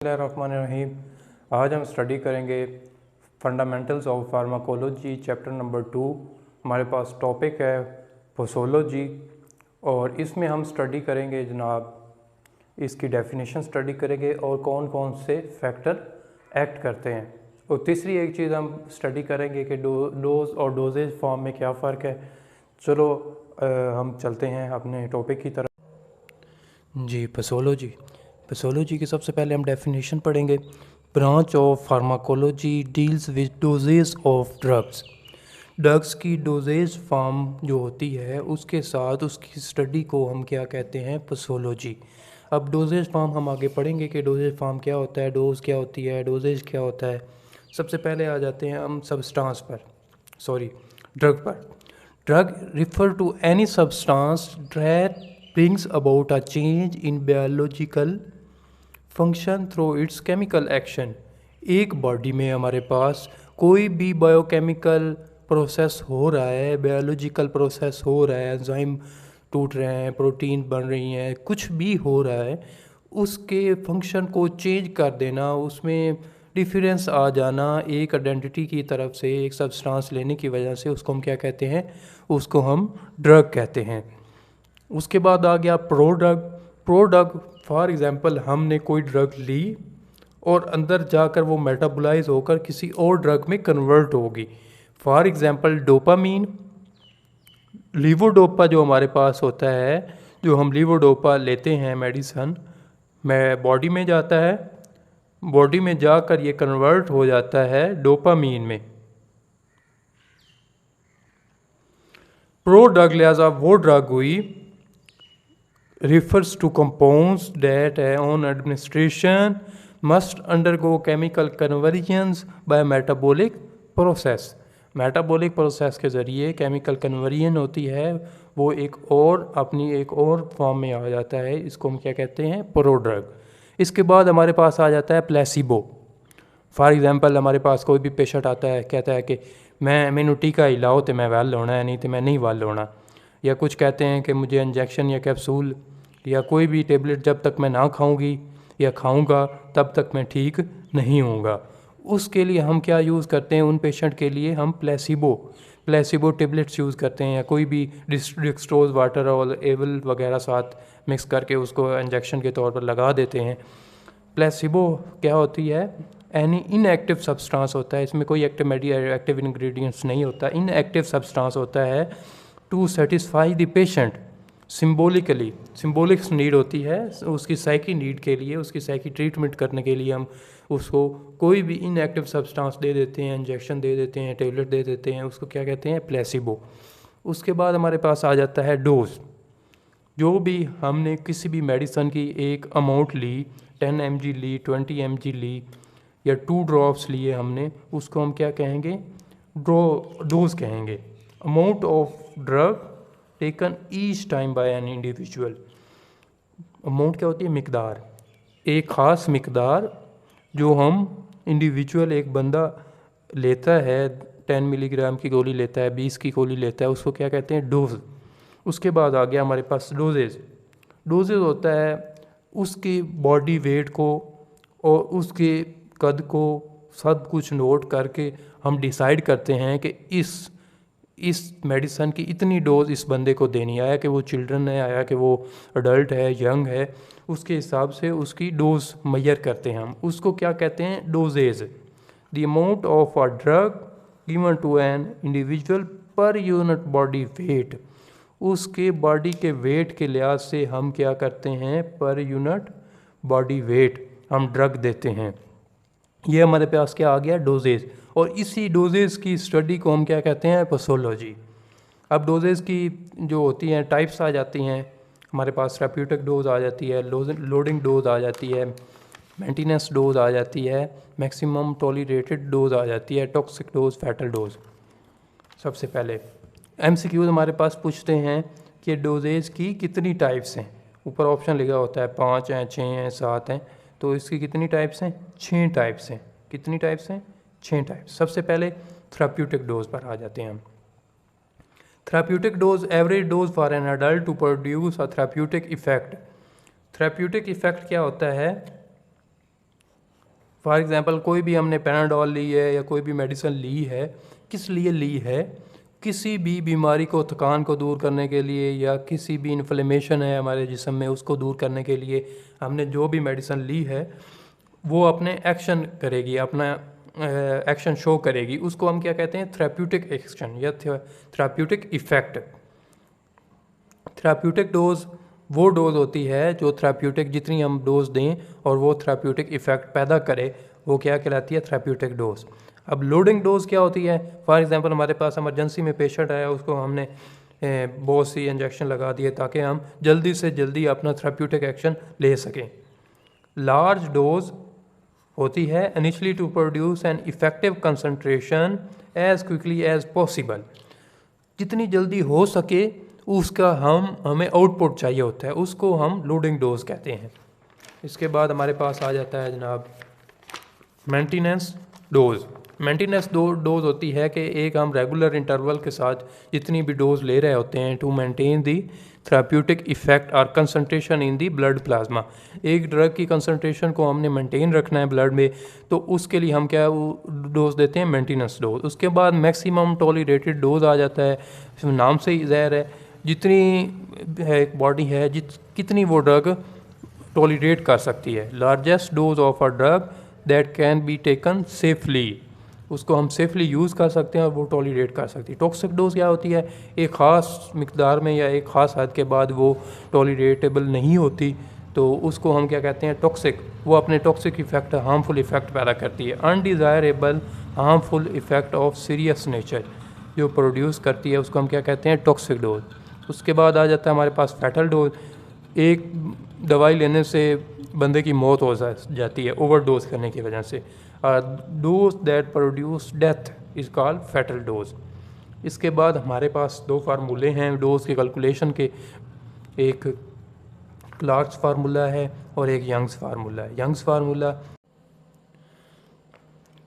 बिस्मिल्लाहिर्रहमानिर्रहीम। आज हम स्टडी करेंगे fundamentals of pharmacology chapter number 2। हमारे पास टॉपिक है पोसोलॉजी और इसमें हम स्टडी करेंगे जनाब इसकी डेफिनेशन स्टडी करेंगे और कौन कौन से फैक्टर एक्ट करते हैं। और तीसरी एक चीज़ हम स्टडी करेंगे कि डोज और डोजेज फॉर्म में क्या फ़र्क है। चलो हम चलते हैं अपने टॉपिक की तरफ। जी, पैथोलॉजी की सबसे पहले हम डेफिनेशन पढ़ेंगे। Branch of pharmacology deals with dosages of drugs की डोजेज फॉर्म जो होती है उसके साथ उसकी स्टडी को हम क्या कहते हैं, पैथोलॉजी। अब डोजेज फॉर्म हम आगे पढ़ेंगे कि डोजेज फॉर्म क्या होता है, डोज क्या होती है, डोजेज क्या होता है। सबसे पहले आ जाते हैं हम ड्रग पर। Drug refer to any substance that brings about a change in biological function through its chemical action। एक बॉडी में हमारे पास कोई भी बायोकेमिकल प्रोसेस हो रहा है, बायोलॉजिकल प्रोसेस हो रहा है, एंजाइम टूट रहे हैं, प्रोटीन बन रही हैं, कुछ भी हो रहा है, उसके फंक्शन को चेंज कर देना, उसमें डिफरेंस आ जाना एक आइडेंटिटी की तरफ से, एक सब्सटेंस लेने की वजह से, उसको हम क्या कहते हैं, उसको हम ड्रग कहते हैं। उसके बाद आ गया प्रोड्रग। फॉर एग्जांपल हमने कोई ड्रग ली और अंदर जाकर वो मेटाबोलाइज होकर किसी और ड्रग में कन्वर्ट होगी। फॉर एग्जांपल डोपामीन, लीवोडोपा जो हमारे पास होता है, जो हम लीवोडोपा लेते हैं मेडिसन में, बॉडी में जाता है, बॉडी में जाकर ये कन्वर्ट हो जाता है डोपामीन में। प्रोड्रग लिहाजा वो ड्रग हुई refers to compounds that on administration must undergo chemical conversions by metabolic process। Metabolic process के ज़रिए केमिकल कन्वर्जन होती है, वो एक और फॉर्म में आ जाता है, इसको हम क्या कहते हैं, प्रोड्रग। इसके बाद हमारे पास आ जाता है प्लेसिबो। फॉर एग्जांपल हमारे पास कोई भी पेशेंट आता है, कहता है कि मैनू टीका ही लाओ तो मैं वैल होना है, नहीं तो मैं नहीं वैल होना। या कुछ कहते हैं कि मुझे इंजेक्शन या कैप्सूल या कोई भी टेबलेट जब तक मैं ना खाऊंगी या खाऊंगा तब तक मैं ठीक नहीं होऊंगा। उसके लिए हम क्या यूज़ करते हैं, उन पेशेंट के लिए हम प्लेसिबो टेबलेट्स यूज़ करते हैं, या कोई भी डिस्ट्रोज वाटर और एवल वगैरह साथ मिक्स करके उसको इंजेक्शन के तौर पर लगा देते हैं। प्लेसिबो क्या होती है, एनी इनएक्टिव सब्सटेंस होता है, इसमें कोई एक्टिव इंग्रेडिएंट्स नहीं होता, इनएक्टिव सब्सटेंस होता है to satisfy the patient symbolic need होती है, उसकी साइकी नीड के लिए, उसकी साइकी ट्रीटमेंट करने के लिए हम उसको कोई भी इनएक्टिव सब्सटेंस दे देते हैं, इंजेक्शन दे देते हैं, टेबलेट दे देते हैं, उसको क्या कहते हैं, प्लेसिबो। उसके बाद हमारे पास आ जाता है डोज। जो भी हमने किसी भी मेडिसन की एक अमाउंट ली, 10 mg ली, 20 mg ली या 2 ड्रॉप्स लिए हमने, उसको हम क्या कहेंगे, डोज कहेंगे। Amount of drug taken each time by an individual. Amount क्या होती है, मिकदार, एक ख़ास मिकदार जो हम इंडिविजुअल एक बंदा लेता है, 10 मिलीग्राम की गोली लेता है, 20 की गोली लेता है, उसको क्या कहते हैं, डोज। उसके बाद आ गया हमारे पास डोजेज होता है उसके बॉडी वेट को और उसके कद को सब कुछ नोट करके हम डिसाइड करते हैं कि इस मेडिसन की इतनी डोज इस बंदे को देनी है, आया कि वो चिल्ड्रन है, आया कि वो अडल्ट है, यंग है, उसके हिसाब से उसकी डोज मेजर करते हैं हम, उसको क्या कहते हैं, dosages. The amount of a drug given to an individual per unit body weight, उसके बॉडी के वेट के लिहाज से हम क्या करते हैं, पर यूनिट बॉडी वेट हम ड्रग देते हैं। ये हमारे पास क्या आ गया, डोजेज। और इसी डोजेज की स्टडी को हम क्या कहते हैं, पैथोलॉजी। अब डोजेज की जो होती हैं टाइप्स आ जाती हैं, हमारे पास थेरेप्यूटिक डोज आ जाती है, लोडिंग डोज आ जाती है, मेंटेनेंस डोज आ जाती है, मैक्सिमम टॉलरेटेड डोज आ जाती है, टॉक्सिक डोज, फैटल डोज। सबसे पहले MCQs हमारे पास पूछते हैं कि डोजेज की कितनी टाइप्स हैं। ऊपर ऑप्शन लिखा होता है 5 हैं, 6 हैं, 7 हैं, तो इसकी कितनी टाइप्स हैं, 6 टाइप्स हैं। कितनी टाइप्स हैं, 6 टाइप्स। सबसे पहले थेरेप्यूटिक डोज पर आ जाते हैं हम। Therapeutic dose, average dose for an adult to produce a therapeutic effect. Therapeutic effect क्या होता है, फॉर एग्ज़ाम्पल कोई भी हमने पैनाडोल ली है या कोई भी मेडिसिन ली है, किस लिए ली है? किसी भी बीमारी को, थकान को दूर करने के लिए, या किसी भी इन्फ्लेमेशन है हमारे जिस्म में उसको दूर करने के लिए हमने जो भी मेडिसिन ली है वो अपने एक्शन करेगी, अपना एक्शन शो करेगी। उसको हम क्या कहते हैं? थेराप्यूटिक एक्शन या थेराप्यूटिक इफ़ेक्ट। थेराप्यूटिक डोज वो डोज होती है जो थेराप्यूटिक, जितनी हम डोज दें और वो थेराप्यूटिक इफ़ेक्ट पैदा करे, वो क्या कहलाती है? Therapeutic dose. अब लोडिंग डोज क्या होती है? फॉर एग्जांपल हमारे पास इमरजेंसी में पेशेंट आया, उसको हमने बहुत सी इंजेक्शन लगा दिए ताकि हम जल्दी से जल्दी अपना थेराप्यूटिक एक्शन ले सकें। लार्ज डोज होती है initially to produce an effective concentration as quickly as possible. जितनी जल्दी हो सके उसका हमें आउटपुट चाहिए होता है, उसको हम लोडिंग डोज कहते हैं। इसके बाद हमारे पास आ जाता है जनाब मेंटेनेंस डोज। मेंटेनेंस डोज होती है कि एक हम रेगुलर इंटरवल के साथ जितनी भी डोज ले रहे होते हैं to maintain the therapeutic effect और concentration in the blood plasma. एक ड्रग की कंसंट्रेशन को हमने मेंटेन रखना है ब्लड में, तो उसके लिए हम क्या वो डोज देते हैं? Maintenance dose. उसके बाद मैक्सिमम टॉलरेटेड डोज आ जाता है, नाम से ही ज़ाहिर है जितनी है एक बॉडी है कितनी वो ड्रग टॉलरेट कर सकती है। Largest dose of a drug that can be taken safely, उसको हम सेफली यूज़ कर सकते हैं और वो टॉलरेट कर सकती है। टॉक्सिक डोज क्या होती है? एक ख़ास मिकदार में या एक ख़ास हद के बाद वो टॉलरेटेबल नहीं होती, तो उसको हम क्या कहते हैं? टॉक्सिक। वो अपने टॉक्सिक इफ़ेक्ट, हार्मफुल इफ़ेक्ट पैदा करती है। Undesirable harmful effect of serious nature जो प्रोड्यूस करती है उसको हम क्या कहते हैं? Toxic dose. उसके बाद आ जाता है हमारे पास फैटल डोज। एक दवाई लेने से बंदे की मौत हो जाती है ओवरडोज करने की वजह से। Dose that produce death is called fatal dose. इसके बाद हमारे पास दो फार्मूले हैं डोज के कैलकुलेशन के, एक क्लार्क्स फार्मूला है और एक यंग्स फार्मूला है। यंग्स फार्मूला,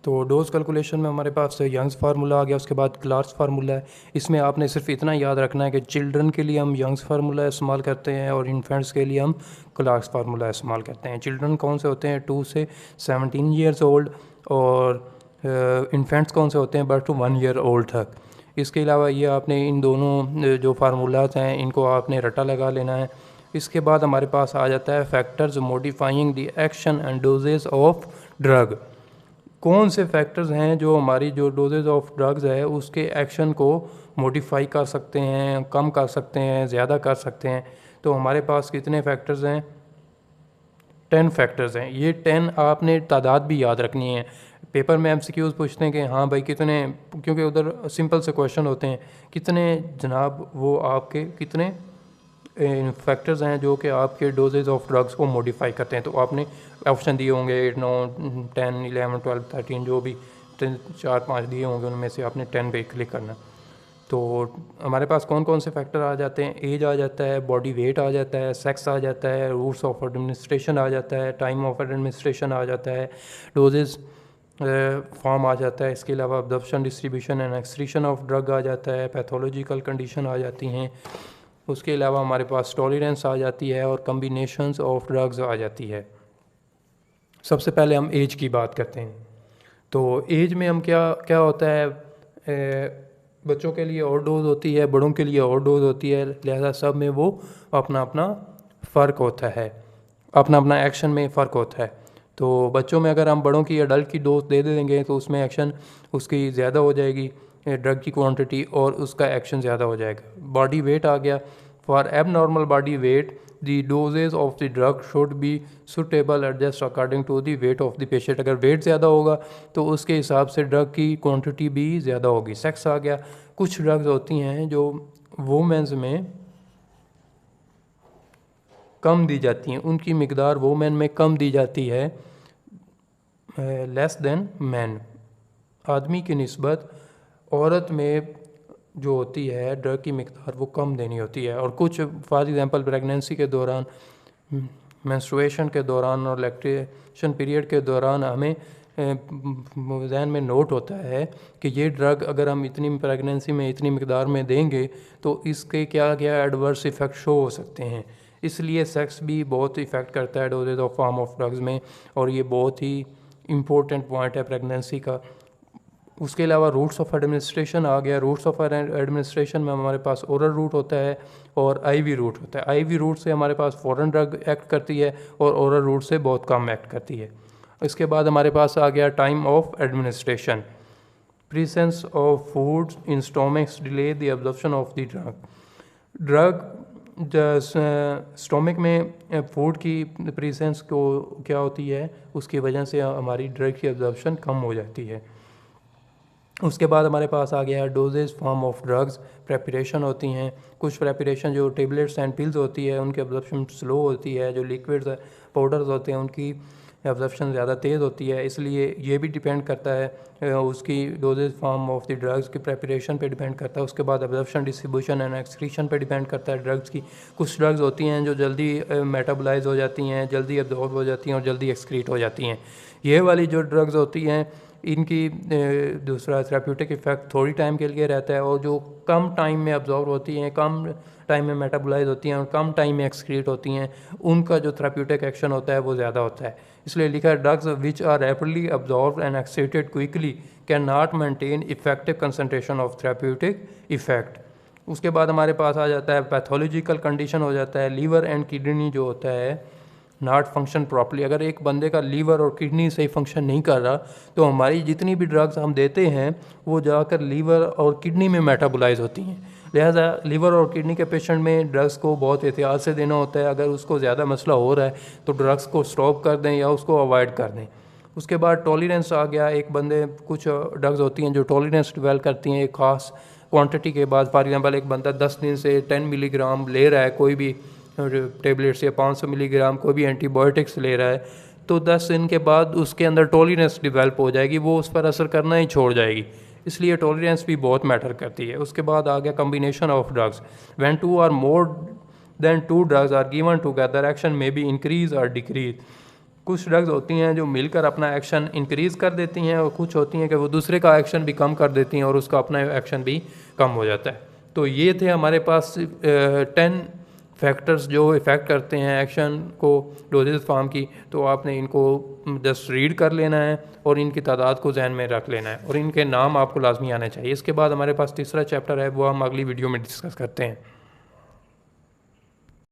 तो डोज कैलकुलेशन में हमारे पास यंग्स फार्मूला आ गया, उसके बाद क्लार्क्स फार्मूला है। इसमें आपने सिर्फ इतना याद रखना है कि चिल्ड्रन के लिए हम यंग्स फार्मूला इस्तेमाल करते हैं और इन्फेंट्स के लिए हम क्लार्क्स फार्मूला इस्तेमाल करते हैं। चिल्ड्रन कौन से होते हैं? 2 से 17 ईयर्स ओल्ड, और इन्फेंट्स कौन से होते हैं? बर्थ टू 1 ईयर ओल्ड तक। इसके अलावा ये आपने इन दोनों जो फार्मूलाज हैं इनको आपने रटा लगा लेना है। इसके बाद हमारे पास आ जाता है factors modifying the action and dosages of drug. कौन से फैक्टर्स हैं जो हमारी जो डोजेज ऑफ ड्रग्स है उसके एक्शन को मॉडिफाई कर सकते हैं, कम कर सकते हैं, ज़्यादा कर सकते हैं? तो हमारे पास कितने फैक्टर्स हैं? 10 फैक्टर्स हैं। ये 10 आपने तादाद भी याद रखनी है। पेपर में एमसीक्यूज़ पूछते हैं कि हाँ भाई कितने, क्योंकि उधर सिंपल से क्वेश्चन होते हैं कितने जनाब, वो आपके कितने फैक्टर्स हैं जो कि आपके डोजेज ऑफ ड्रग्स को मॉडिफाई करते हैं। तो आपने ऑप्शन दिए होंगे 8, 9, 10, 11, 12, 13, जो भी 4-5 दिए होंगे उनमें से आपने 10 पे क्लिक करना। तो हमारे पास कौन कौन से फैक्टर आ जाते हैं? एज आ जाता है, बॉडी वेट आ जाता है, सेक्स आ जाता है, रूट्स ऑफ एडमिनिस्ट्रेशन आ जाता है, टाइम ऑफ एडमिनिस्ट्रेशन आ जाता है, डोजेज फॉर्म आ जाता है। इसके अलावा absorption, distribution and excretion of drug आ जाता है, पैथोलॉजिकल कंडीशन आ जाती हैं। उसके अलावा हमारे पास टॉलरेंस आ जाती है और कम्बिनेशंस ऑफ ड्रग्स आ जाती है। सबसे पहले हम एज की बात करते हैं। तो एज में हम क्या क्या होता है, बच्चों के लिए और डोज होती है, बड़ों के लिए और डोज होती है, लिहाजा सब में वो अपना अपना फ़र्क होता है, अपना अपना एक्शन में फ़र्क होता है। तो बच्चों में अगर हम बड़ों की अडल्ट की डोज दे देंगे तो उसमें एक्शन उसकी ज़्यादा हो जाएगी, ड्रग की क्वांटिटी, और उसका एक्शन ज़्यादा हो जाएगा। बॉडी वेट आ गया। For abnormal body weight the dosages of the drug should be suitable adjust according to the weight of the patient. अगर वेट ज़्यादा होगा तो उसके हिसाब से ड्रग की क्वांटिटी भी ज़्यादा होगी। सेक्स आ गया। कुछ ड्रग्स होती हैं जो वोमेंस में कम दी जाती हैं, उनकी मिकदार वोमेन में कम दी जाती है, लेस देन मैन। आदमी की निस्बत औरत में जो होती है ड्रग की मिकदार वो कम देनी होती है। और कुछ फॉर एग्जांपल प्रेगनेंसी के दौरान, मेंस्ट्रुएशन के दौरान और लैक्टेशन पीरियड के दौरान हमें जहन में नोट होता है कि ये ड्रग अगर हम इतनी प्रेगनेंसी में इतनी मिकदार में देंगे तो इसके क्या क्या एडवर्स इफ़ेक्ट शो हो सकते हैं। इसलिए सेक्स भी बहुत इफ़ेक्ट करता है doses of form of drugs में, और ये बहुत ही इम्पोर्टेंट पॉइंट है प्रेगनेंसी का। उसके अलावा रूट्स ऑफ एडमिनिस्ट्रेशन आ गया। रूट्स ऑफ एडमिनिस्ट्रेशन में हमारे पास ओरल रूट होता है और आईवी रूट होता है। आईवी रूट से हमारे पास फॉरेन ड्रग एक्ट करती है और ओरल रूट से बहुत कम एक्ट करती है। इसके बाद हमारे पास आ गया time of administration. Presence of food in stomachs delay the absorption of the drug. Stomach में फूड की प्रेजेंस को क्या होती है, उसकी वजह से हमारी ड्रग की एब्जॉर्प्शन कम हो जाती है। उसके बाद हमारे पास आ गया doses form of drugs. Preparation होती हैं, कुछ प्रेपरेशन जो टेबलेट्स एंड पिल्स होती है उनकी एब्जॉर्प्शन स्लो होती है, जो लिक्विड्स पाउडर्स होते हैं उनकी एब्जॉर्प्शन ज़्यादा तेज़ होती है। इसलिए ये भी डिपेंड करता है उसकी doses form of the drugs की प्रेपरेशन पे डिपेंड करता है। उसके बाद एब्जॉर्प्शन, डिस्ट्रीब्यूशन एंड एक्सक्रीशन पे डिपेंड करता है ड्रग्स की। कुछ ड्रग्स होती हैं जो जल्दी मेटाबोलाइज हो जाती हैं, जल्दी एब्जॉर्ब हो जाती हैं और जल्दी एक्सक्रीट हो जाती हैं। ये वाली जो ड्रग्स होती हैं इनकी दूसरा थेराप्यूटिक इफ़ेक्ट थोड़ी टाइम के लिए रहता है और जो कम टाइम में अब्जॉर्ब होती हैं, कम टाइम में मेटाबोलाइज होती हैं और कम टाइम में एक्सक्रीट होती हैं, उनका जो थेराप्यूटिक एक्शन होता है वो ज़्यादा होता है। इसलिए लिखा है drugs which are rapidly absorb and excreted quickly can not maintain effective concentration of therapeutic effect. उसके बाद हमारे पास आ जाता है पैथोलॉजिकल कंडीशन हो जाता है। लीवर एंड किडनी जो होता है नॉट फंक्शन प्रॉपरली। अगर एक बंदे का लीवर और किडनी सही फंक्शन नहीं कर रहा तो हमारी जितनी भी ड्रग्स हम देते हैं वो जाकर लीवर और किडनी में मेटाबोलाइज होती हैं। लिहाजा लीवर और किडनी के पेशेंट में ड्रग्स को बहुत एहतियात से देना होता है। अगर उसको ज़्यादा मसला हो रहा है तो ड्रग्स को स्टॉप कर दें या उसको अवॉइड कर दें। उसके बाद टॉलरेंस आ गया। एक बंदे कुछ ड्रग्स होती हैं जो टॉलरेंस डेवलप करती हैं एक ख़ास क्वांटिटी के बाद। फॉर एग्जांपल एक बंदा 10 दिन से 10 मिलीग्राम ले रहा है कोई भी टेबलेट्स या 500 मिलीग्राम कोई भी एंटीबायोटिक्स ले रहा है तो 10 दिन के बाद उसके अंदर टॉलरेंस डेवलप हो जाएगी, वो उस पर असर करना ही छोड़ जाएगी। इसलिए टॉलरेंस भी बहुत मैटर करती है। उसके बाद आ गया combination of drugs. When 2 or more than 2 drugs are given together action may be increase और डिक्रीज। कुछ ड्रग्स होती हैं जो मिलकर अपना एक्शन इंक्रीज़ कर देती हैं और कुछ होती हैं कि वो दूसरे का एक्शन भी कम कर देती हैं और उसका अपना एक्शन भी कम हो जाता है। तो ये थे हमारे पास 10 फैक्टर्स जो इफ़ेक्ट करते हैं एक्शन को डोजेज फॉर्म की। तो आपने इनको जस्ट रीड कर लेना है और इनकी तादाद को जहन में रख लेना है और इनके नाम आपको लाजमी आने चाहिए। इसके बाद हमारे पास तीसरा चैप्टर है, वो हम अगली वीडियो में डिस्कस करते हैं।